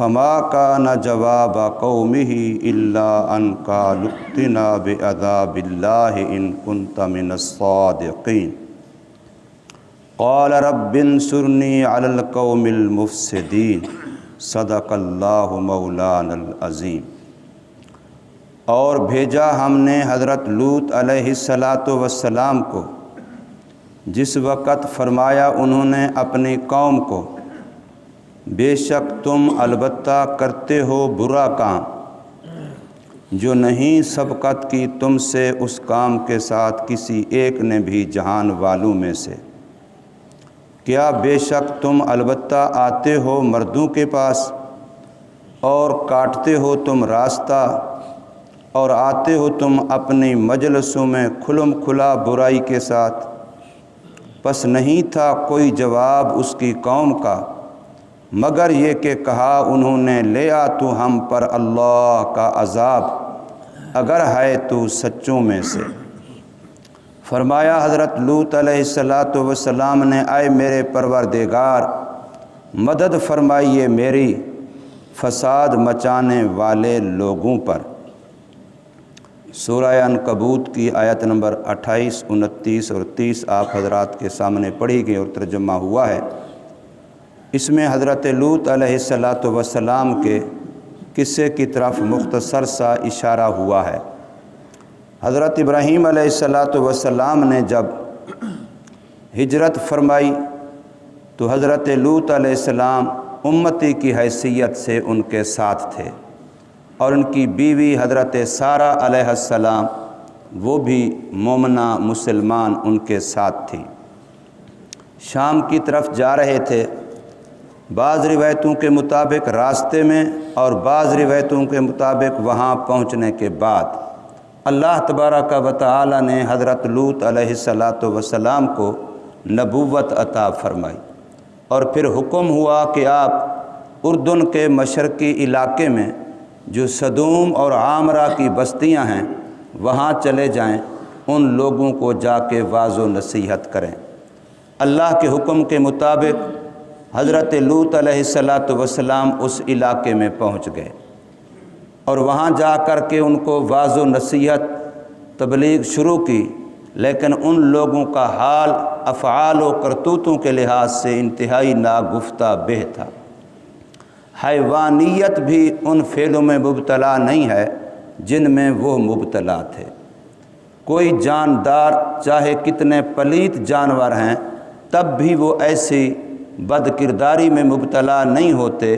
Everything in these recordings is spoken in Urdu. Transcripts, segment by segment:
فما کان جواب قومہ الا ان قالوا ائتنا بعذاب اللہ ان کنت من الصادقین قال رب انصرنی علی القوم المفسدین صدق اللہ مولانا العظیم۔ اور بھیجا ہم نے حضرت لوط علیہ السلام کو جس وقت فرمایا انہوں نے اپنی قوم کو، بے شک تم البتہ کرتے ہو برا کام، جو نہیں سبقت کی تم سے اس کام کے ساتھ کسی ایک نے بھی جہان والوں میں سے۔ کیا بے شک تم البتہ آتے ہو مردوں کے پاس اور کاٹتے ہو تم راستہ، اور آتے ہو تم اپنی مجلسوں میں کھلم کھلا برائی کے ساتھ۔ پس نہیں تھا کوئی جواب اس کی قوم کا مگر یہ کہ کہا انہوں نے، لے آ تو ہم پر اللہ کا عذاب اگر ہے تو سچوں میں سے۔ فرمایا حضرت لوط علیہ السلام نے، اے میرے پروردگار مدد فرمائیے میری فساد مچانے والے لوگوں پر۔ سورہ عنکبوت کی آیت نمبر 28، 29 اور 30 آپ حضرات کے سامنے پڑھی گئی اور ترجمہ ہوا ہے۔ اس میں حضرت لوط علیہ السلام کے قصے کی طرف مختصر سا اشارہ ہوا ہے۔ حضرت ابراہیم علیہ السلام نے جب ہجرت فرمائی تو حضرت لوط علیہ السلام امتی کی حیثیت سے ان کے ساتھ تھے، اور ان کی بیوی حضرت سارہ علیہ السلام وہ بھی مومنہ مسلمان ان کے ساتھ تھی۔ شام کی طرف جا رہے تھے، بعض روایتوں کے مطابق راستے میں اور بعض روایتوں کے مطابق وہاں پہنچنے کے بعد اللہ تبارک و تعالی نے حضرت لوط علیہ السلام کو نبوت عطا فرمائی، اور پھر حکم ہوا کہ آپ اردن کے مشرقی علاقے میں جو سدوم اور عامرہ کی بستیاں ہیں وہاں چلے جائیں، ان لوگوں کو جا کے واعظ و نصیحت کریں۔ اللہ کے حکم کے مطابق حضرت لوط علیہ السلام اس علاقے میں پہنچ گئے، اور وہاں جا کر کے ان کو واعظ و نصیحت تبلیغ شروع کی، لیکن ان لوگوں کا حال افعال و کرتوتوں کے لحاظ سے انتہائی ناگفتہ بہ تھا۔ حیوانیت بھی ان فعلوں میں مبتلا نہیں ہے جن میں وہ مبتلا تھے۔ کوئی جاندار چاہے کتنے پلیت جانور ہیں تب بھی وہ ایسی بد کرداری میں مبتلا نہیں ہوتے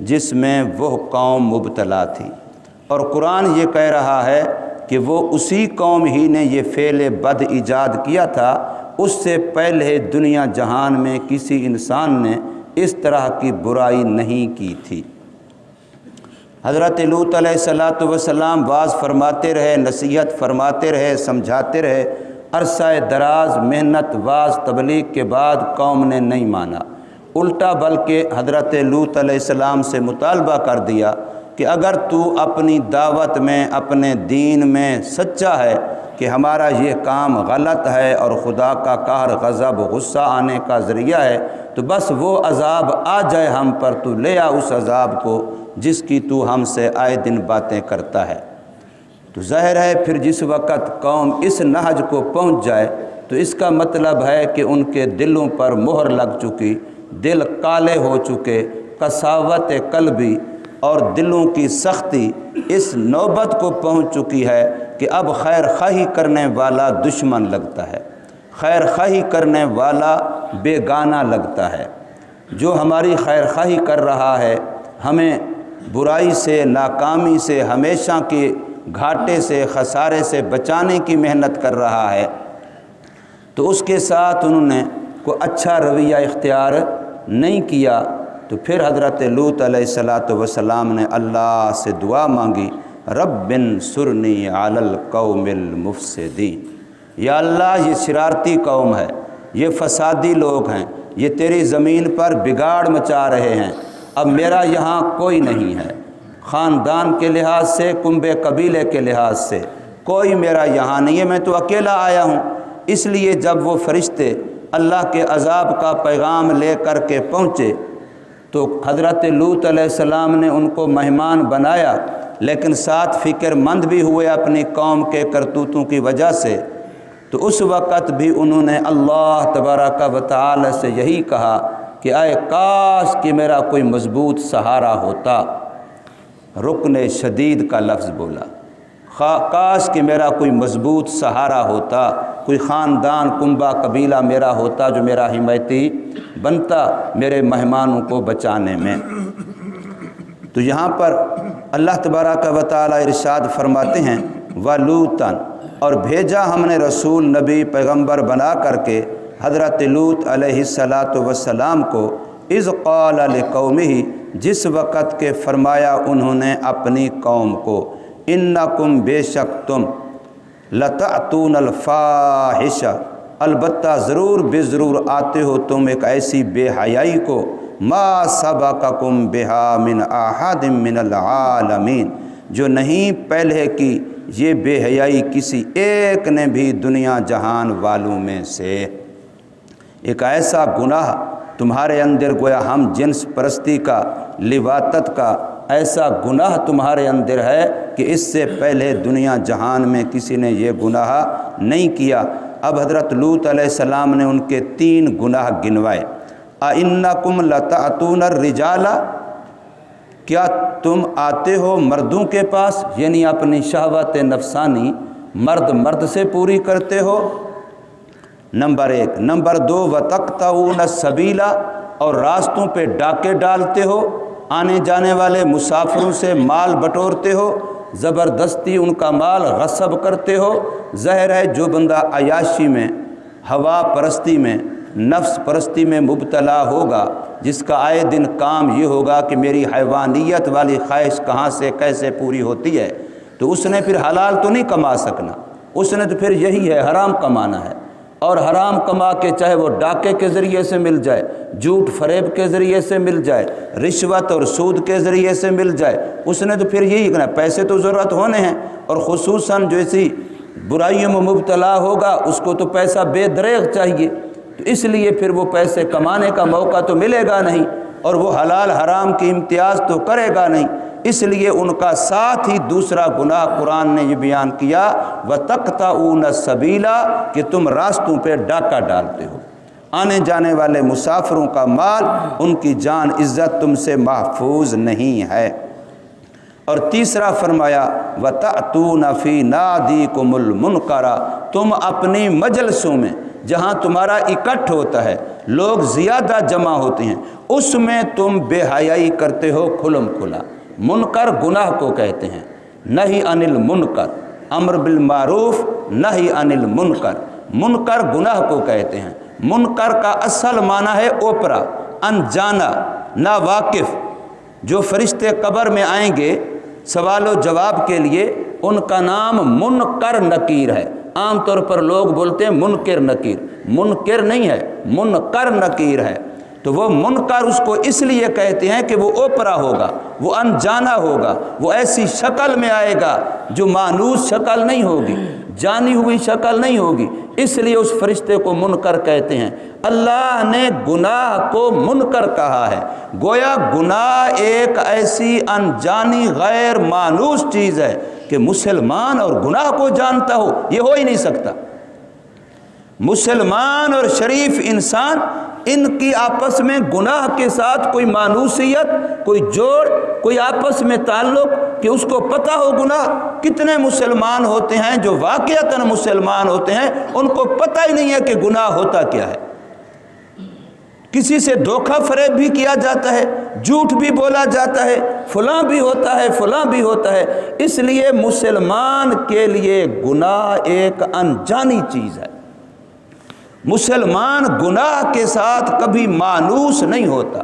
جس میں وہ قوم مبتلا تھی، اور قرآن یہ کہہ رہا ہے کہ وہ اسی قوم ہی نے یہ فعل بد ایجاد کیا تھا، اس سے پہلے دنیا جہان میں کسی انسان نے اس طرح کی برائی نہیں کی تھی۔ حضرت لوط علیہ السلام واعظ فرماتے رہے، نصیحت فرماتے رہے، سمجھاتے رہے، عرصہ دراز محنت واعظ تبلیغ کے بعد قوم نے نہیں مانا، الٹا بلکہ حضرت لوط علیہ السلام سے مطالبہ کر دیا کہ اگر تو اپنی دعوت میں اپنے دین میں سچا ہے کہ ہمارا یہ کام غلط ہے اور خدا کا قہر غضب غصہ آنے کا ذریعہ ہے تو بس وہ عذاب آ جائے ہم پر، تو لے آ اس عذاب کو جس کی تو ہم سے آئے دن باتیں کرتا ہے۔ تو ظاہر ہے پھر جس وقت قوم اس نہج کو پہنچ جائے تو اس کا مطلب ہے کہ ان کے دلوں پر مہر لگ چکی، دل کالے ہو چکے، قساوت قلبی اور دلوں کی سختی اس نوبت کو پہنچ چکی ہے کہ اب خیر خواہی کرنے والا دشمن لگتا ہے، خیر خواہی کرنے والا بیگانہ لگتا ہے۔ جو ہماری خیر خواہی کر رہا ہے، ہمیں برائی سے، ناکامی سے، ہمیشہ کے گھاٹے سے، خسارے سے بچانے کی محنت کر رہا ہے، تو اس کے ساتھ انہوں نے کوئی اچھا رویہ اختیار نہیں کیا۔ تو پھر حضرت لوط علیہ السلام نے اللہ سے دعا مانگی، رب انصرنی علی القوم المفسدین، یا اللہ یہ شرارتی قوم ہے، یہ فسادی لوگ ہیں، یہ تیری زمین پر بگاڑ مچا رہے ہیں، اب میرا یہاں کوئی نہیں ہے، خاندان کے لحاظ سے، کنبے قبیلے کے لحاظ سے کوئی میرا یہاں نہیں ہے، میں تو اکیلا آیا ہوں۔ اس لیے جب وہ فرشتے اللہ کے عذاب کا پیغام لے کر کے پہنچے تو حضرت لوط علیہ السلام نے ان کو مہمان بنایا، لیکن ساتھ فکر مند بھی ہوئے اپنی قوم کے کرتوتوں کی وجہ سے۔ تو اس وقت بھی انہوں نے اللہ تبارک و تعالی سے یہی کہا کہ اے کاش کہ میرا کوئی مضبوط سہارا ہوتا، رکن شدید کا لفظ بولا، کاش کہ میرا کوئی مضبوط سہارا ہوتا، کوئی خاندان کنبہ قبیلہ میرا ہوتا جو میرا حمایتی بنتا میرے مہمانوں کو بچانے میں۔ تو یہاں پر اللہ تبارک و تعالی ارشاد فرماتے ہیں وَلُوطًا، اور بھیجا ہم نے رسول نبی پیغمبر بنا کر کے حضرت لوط علیہ السلام کو، اذ قال لقومہ، جس وقت کے فرمایا انہوں نے اپنی قوم کو، انکم، بے شک تم، لتأتون الفاحشہ، البتہ ضرور بے ضرور آتے ہو تم ایک ایسی بے حیائی کو، ما سبقکم بہا من احد من العالمین، جو نہیں پہلے کی یہ بے حیائی کسی ایک نے بھی دنیا جہان والوں میں سے۔ ایک ایسا گناہ تمہارے اندر گویا ہم جنس پرستی کا، لواطت کا ایسا گناہ تمہارے اندر ہے کہ اس سے پہلے دنیا جہان میں کسی نے یہ گناہ نہیں کیا۔ اب حضرت لوط علیہ السلام نے ان کے 3 گناہ گنوائے۔ اَإِنَّكُمْ لَتَأْتُونَ الرِّجَالَ، کیا تم آتے ہو مردوں کے پاس، یعنی اپنی شہوت نفسانی مرد سے پوری کرتے ہو، نمبر 1۔ نمبر 2، وَتَقْطَعُونَ السَّبِيلَ، اور راستوں پہ ڈاکے ڈالتے ہو، آنے جانے والے مسافروں سے مال بٹورتے ہو، زبردستی ان کا مال غصب کرتے ہو۔ ظاہر ہے جو بندہ عیاشی میں، ہوا پرستی میں، نفس پرستی میں مبتلا ہوگا، جس کا آئے دن کام یہ ہوگا کہ میری حیوانیت والی خواہش کہاں سے کیسے پوری ہوتی ہے، تو اس نے پھر حلال تو نہیں کما سکنا، اس نے تو پھر یہی ہے حرام کمانا ہے، اور حرام کما کے چاہے وہ ڈاکے کے ذریعے سے مل جائے، جھوٹ فریب کے ذریعے سے مل جائے، رشوت اور سود کے ذریعے سے مل جائے، اس نے تو پھر یہی کرنا۔ پیسے تو ضرورت ہونے ہیں، اور خصوصاً جو ایسی برائیوں میں مبتلا ہوگا اس کو تو پیسہ بے دریغ چاہیے، تو اس لیے پھر وہ پیسے کمانے کا موقع تو ملے گا نہیں، اور وہ حلال حرام کی امتیاز تو کرے گا نہیں۔ اس لیے ان کا ساتھ ہی دوسرا گناہ قرآن نے یہ بیان کیا، وَتَقْطَعُونَ السَّبِيلَ، کہ تم راستوں پہ ڈاکہ ڈالتے ہو، آنے جانے والے مسافروں کا مال، ان کی جان عزت تم سے محفوظ نہیں ہے۔ اور تیسرا فرمایا وَتَأْتُونَ فِي نَادِيكُمُ الْمُنْكَرَ، تم اپنی مجلسوں میں جہاں تمہارا اکٹھ ہوتا ہے، لوگ زیادہ جمع ہوتے ہیں، اس میں تم بے حیائی کرتے ہو کھلم کھلا۔ منکر گناہ کو کہتے ہیں، نہی عن المنکر، امر بالمعروف نہی عن المنکر، منکر گناہ کو کہتے ہیں۔ منکر کا اصل معنی ہے اوپرا، انجانا، نا واقف۔ جو فرشتے قبر میں آئیں گے سوال و جواب کے لیے، ان کا نام منکر نکیر ہے۔ عام طور پر لوگ بولتے ہیں منکر نکیر، منکر نہیں ہے، منکر نکیر ہے۔ تو وہ منکر اس کو اس لیے کہتے ہیں کہ وہ اوپرا ہوگا، وہ انجانا ہوگا، وہ ایسی شکل میں آئے گا جو مانوس شکل نہیں ہوگی، جانی ہوئی شکل نہیں ہوگی، اس لیے اس فرشتے کو منکر کہتے ہیں۔ اللہ نے گناہ کو منکر کہا ہے، گویا گناہ ایک ایسی انجانی غیر مانوس چیز ہے کہ مسلمان اور گناہ کو جانتا ہو، یہ ہو ہی نہیں سکتا۔ مسلمان اور شریف انسان، ان کی آپس میں گناہ کے ساتھ کوئی مانوسیت، کوئی جوڑ، کوئی آپس میں تعلق کہ اس کو پتہ ہو گناہ۔ کتنے مسلمان ہوتے ہیں جو واقعتاً مسلمان ہوتے ہیں، ان کو پتہ ہی نہیں ہے کہ گناہ ہوتا کیا ہے۔ کسی سے دھوکہ فریب بھی کیا جاتا ہے، جھوٹ بھی بولا جاتا ہے، فلاں بھی ہوتا ہے، فلاں بھی ہوتا ہے۔ اس لیے مسلمان کے لیے گناہ ایک انجانی چیز ہے۔ مسلمان گناہ کے ساتھ کبھی مانوس نہیں ہوتا،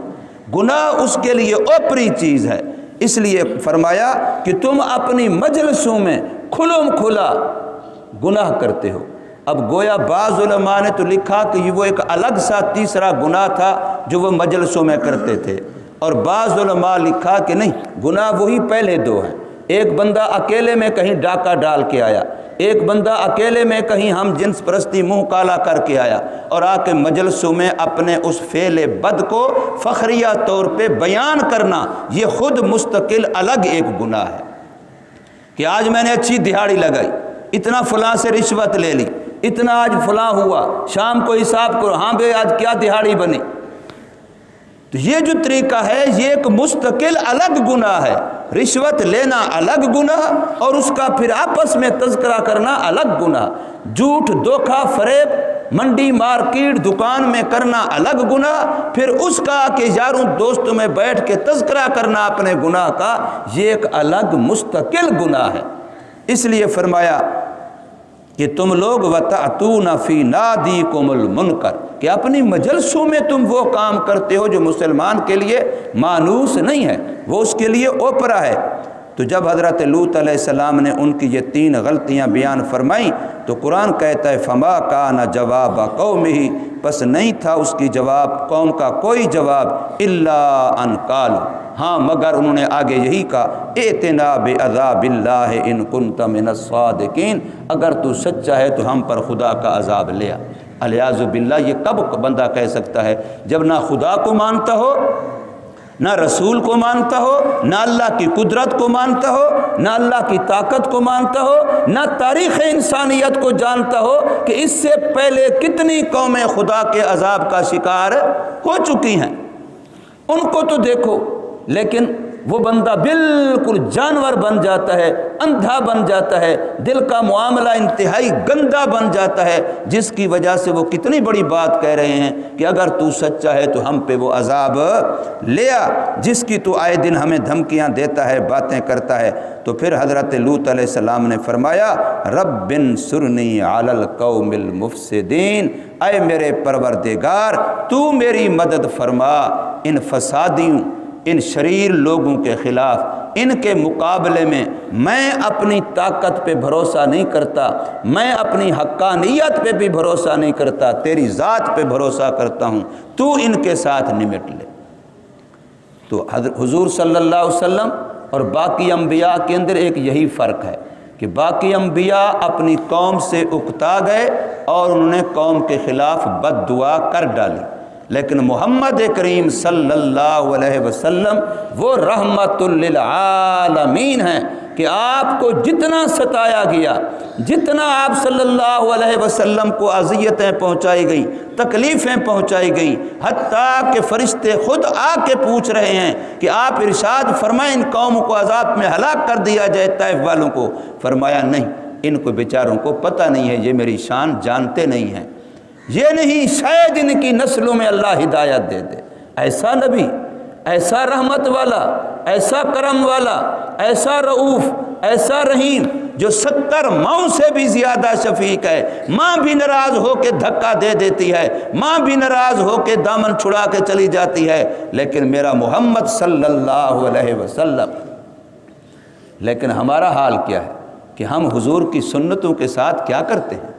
گناہ اس کے لیے اوپری چیز ہے۔ اس لیے فرمایا کہ تم اپنی مجلسوں میں کھلم کھلا گناہ کرتے ہو۔ اب گویا بعض علماء نے تو لکھا کہ وہ ایک الگ سا تیسرا گناہ تھا جو وہ مجلسوں میں کرتے تھے، اور بعض علماء لکھا کہ نہیں، گناہ وہی پہلے 2 ہیں۔ ایک بندہ اکیلے میں کہیں ڈاکہ ڈال کے آیا، ایک بندہ اکیلے میں کہیں ہم جنس پرستی منہ کالا کر کے آیا اور آ کے مجلسوں میں اپنے اس فعل بد کو فخریہ طور پہ بیان کرنا، یہ خود مستقل الگ ایک گناہ ہے کہ آج میں نے اچھی دہاڑی لگائی، اتنا فلاں سے رشوت لے لی، اتنا آج فلاں ہوا، شام کو حساب کرو، ہاں بھائی آج کیا دہاڑی بنی۔ تو یہ جو طریقہ ہے یہ ایک مستقل الگ گناہ ہے، رشوت لینا الگ گناہ اور اس کا پھر آپس میں تذکرہ کرنا الگ گناہ، جھوٹ دھوکہ فریب منڈی مارکیٹ دکان میں کرنا الگ گناہ، پھر اس کا کہ یاروں دوستوں میں بیٹھ کے تذکرہ کرنا اپنے گناہ کا، یہ ایک الگ مستقل گناہ ہے۔ اس لیے فرمایا کہ تم لوگ وَتَأْتُونَ فِي نَادِيكُمُ الْمُنْكَرَ، کہ اپنی مجلسوں میں تم وہ کام کرتے ہو جو مسلمان کے لیے مانوس نہیں ہے، وہ اس کے لیے اوپرا ہے۔ تو جب حضرت لوط علیہ السلام نے ان کی یہ 3 غلطیاں بیان فرمائیں تو قرآن کہتا ہے فَمَا كَانَ جَوَابَ قَوْمِهِ، بس نہیں تھا اس کی جواب قوم کا کوئی جواب إِلَّا أَنْ قَالُوا، ہاں مگر انہوں نے آگے یہی کہا اِئْتِنَا بِعَذَابِ اللَّهِ إِن كُنْتَ مِنَ الصَّادِقِينَ، اگر تو سچا ہے تو ہم پر خدا کا عذاب لے آ۔ الیاذ باللہ، یہ کب بندہ کہہ سکتا ہے؟ جب نہ خدا کو مانتا ہو، نہ رسول کو مانتا ہو، نہ اللہ کی قدرت کو مانتا ہو، نہ اللہ کی طاقت کو مانتا ہو، نہ تاریخ انسانیت کو جانتا ہو کہ اس سے پہلے کتنی قومیں خدا کے عذاب کا شکار ہو چکی ہیں، ان کو تو دیکھو۔ لیکن وہ بندہ بالکل جانور بن جاتا ہے، اندھا بن جاتا ہے، دل کا معاملہ انتہائی گندا بن جاتا ہے، جس کی وجہ سے وہ کتنی بڑی بات کہہ رہے ہیں کہ اگر تو سچا ہے تو ہم پہ وہ عذاب لے آ، جس کی تو آئے دن ہمیں دھمکیاں دیتا ہے، باتیں کرتا ہے۔ تو پھر حضرت لوط علیہ السلام نے فرمایا رب انصرنی علی القوم المفسدین، اے میرے پروردگار تو میری مدد فرما ان فسادیوں، ان شریر لوگوں کے خلاف، ان کے مقابلے میں اپنی طاقت پہ بھروسہ نہیں کرتا، میں اپنی حقانیت پہ بھی بھروسہ نہیں کرتا، تیری ذات پہ بھروسہ کرتا ہوں، تو ان کے ساتھ نمٹ لے۔ تو حضور صلی اللہ علیہ وسلم اور باقی انبیاء کے اندر ایک یہی فرق ہے کہ باقی انبیاء اپنی قوم سے اکتا گئے اور انہوں نے قوم کے خلاف بد دعا کر ڈالی، لیکن محمد کریم صلی اللہ علیہ وسلم وہ رحمت للعالمین ہیں کہ آپ کو جتنا ستایا گیا، جتنا آپ صلی اللہ علیہ وسلم کو اذیتیں پہنچائی گئیں، تکلیفیں پہنچائی گئیں، حتیٰ کہ فرشتے خود آ کے پوچھ رہے ہیں کہ آپ ارشاد فرمائیں ان قوم کو عذاب میں ہلاک کر دیا جائے طائف والوں کو، فرمایا نہیں، ان کو بیچاروں کو پتہ نہیں ہے، یہ میری شان جانتے نہیں ہیں، یہ نہیں شاید ان کی نسلوں میں اللہ ہدایت دے دے۔ ایسا نبی، ایسا رحمت والا، ایسا کرم والا، ایسا رؤوف، ایسا رحیم، جو 70 ماؤں سے بھی زیادہ شفیق ہے، ماں بھی ناراض ہو کے دھکا دے دیتی ہے، ماں بھی ناراض ہو کے دامن چھڑا کے چلی جاتی ہے، لیکن میرا محمد صلی اللہ علیہ وسلم۔ لیکن ہمارا حال کیا ہے کہ ہم حضور کی سنتوں کے ساتھ کیا کرتے ہیں؟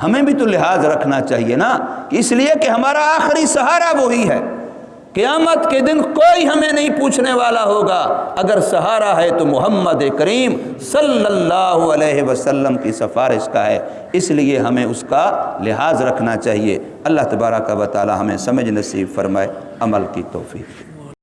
ہمیں بھی تو لحاظ رکھنا چاہیے نا، کہ اس لیے کہ ہمارا آخری سہارا وہی ہے، قیامت کے دن کوئی ہمیں نہیں پوچھنے والا ہوگا، اگر سہارا ہے تو محمد کریم صلی اللہ علیہ وسلم کی سفارش کا ہے، اس لیے ہمیں اس کا لحاظ رکھنا چاہیے۔ اللہ تبارک و تعالی ہمیں سمجھ نصیب فرمائے، عمل کی توفیق۔